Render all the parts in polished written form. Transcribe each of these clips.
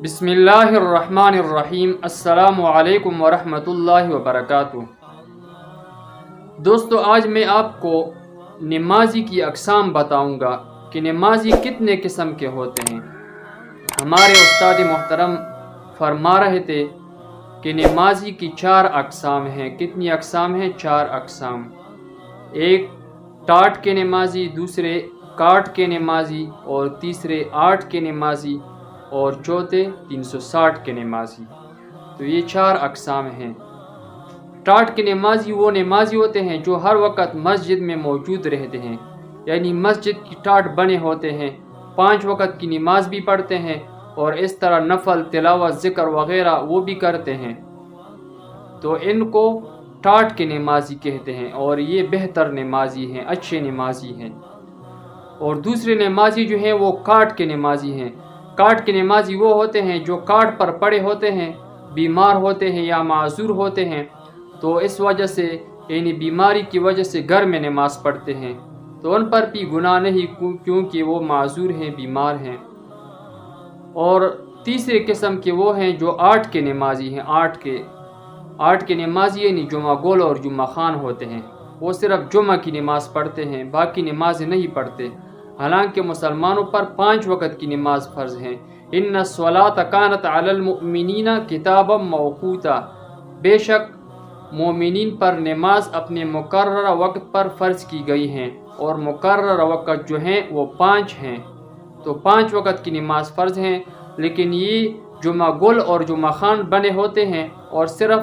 بسم اللہ الرحمن الرحیم۔ السلام علیکم ورحمۃ اللہ وبرکاتہ۔ دوستو، آج میں آپ کو نمازی کی اقسام بتاؤں گا کہ نمازی کتنے قسم کے ہوتے ہیں۔ ہمارے استاد محترم فرما رہے تھے کہ نمازی کی 4 اقسام ہیں۔ کتنی اقسام ہیں؟ 4 اقسام۔ ایک ٹاٹ کے نمازی، دوسرے کاٹ کے نمازی، اور تیسرے 8 کے نمازی، اور چوتھے 360 کے نمازی۔ تو یہ 4 اقسام ہیں۔ ٹاٹ کے نمازی وہ نمازی ہوتے ہیں جو ہر وقت مسجد میں موجود رہتے ہیں، یعنی مسجد کی ٹاٹ بنے ہوتے ہیں، 5 وقت کی نماز بھی پڑھتے ہیں، اور اس طرح نفل، تلاوت، ذکر وغیرہ وہ بھی کرتے ہیں۔ تو ان کو ٹاٹ کے نمازی کہتے ہیں، اور یہ بہتر نمازی ہیں، اچھے نمازی ہیں۔ اور دوسرے نمازی جو ہیں وہ کاٹ کے نمازی ہیں۔ کاٹ کے نمازی وہ ہوتے ہیں جو کاٹ پر پڑے ہوتے ہیں، بیمار ہوتے ہیں یا معذور ہوتے ہیں، تو اس وجہ سے یعنی بیماری کی وجہ سے گھر میں نماز پڑھتے ہیں، تو ان پر بھی گناہ نہیں کیونکہ وہ معذور ہیں، بیمار ہیں۔ اور تیسرے قسم کے وہ ہیں جو 8 کے نمازی ہیں۔ 8 کے نمازی یعنی جمعہ گول اور جمعہ خان ہوتے ہیں۔ وہ صرف جمعہ کی نماز پڑھتے ہیں، باقی نمازیں نہیں پڑھتے، حالانکہ مسلمانوں پر 5 وقت کی نماز فرض ہیں۔ ان الصلاۃ کانت علی المؤمنین کتابا موقوتا، بے شک مومنین پر نماز اپنے مقررہ وقت پر فرض کی گئی ہیں، اور مقررہ وقت جو ہیں وہ 5 ہیں۔ تو 5 وقت کی نماز فرض ہیں، لیکن یہ جمعہ گل اور جمعہ خان بنے ہوتے ہیں اور صرف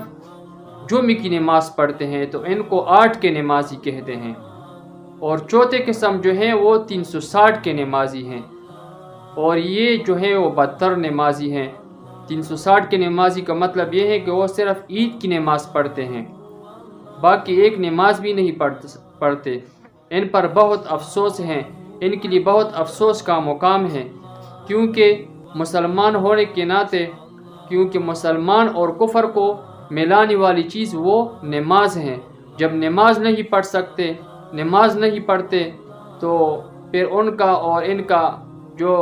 جمعہ کی نماز پڑھتے ہیں، تو ان کو 8 کے نمازی کہتے ہیں۔ اور چوتھے قسم جو ہیں وہ 360 کے نمازی ہیں، اور یہ جو ہیں وہ بدتر نمازی ہیں۔ 360 کے نمازی کا مطلب یہ ہے کہ وہ صرف عید کی نماز پڑھتے ہیں، باقی ایک نماز بھی نہیں پڑھتے۔ ان پر بہت افسوس ہیں، ان کے لیے بہت افسوس کا مقام ہے، کیونکہ مسلمان ہونے کے ناطے، کیونکہ مسلمان اور کفر کو ملانے والی چیز وہ نماز ہیں۔ جب نماز نہیں پڑھ سکتے، نماز نہیں پڑھتے، تو پھر ان کا اور ان کا جو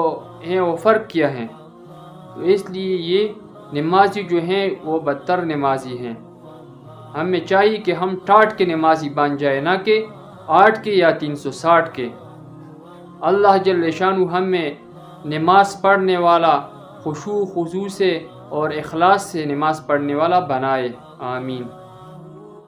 ہیں وہ فرق کیا ہے؟ تو اس لیے یہ نمازی جو ہیں وہ بدتر نمازی ہیں۔ ہمیں چاہیے کہ ہم ٹاٹ کے نمازی بن جائے، نہ کہ 8 کے یا 360 کے۔ اللہ جل شانہ ہمیں نماز پڑھنے والا، خشوع خضوع سے اور اخلاص سے نماز پڑھنے والا بنائے، آمین۔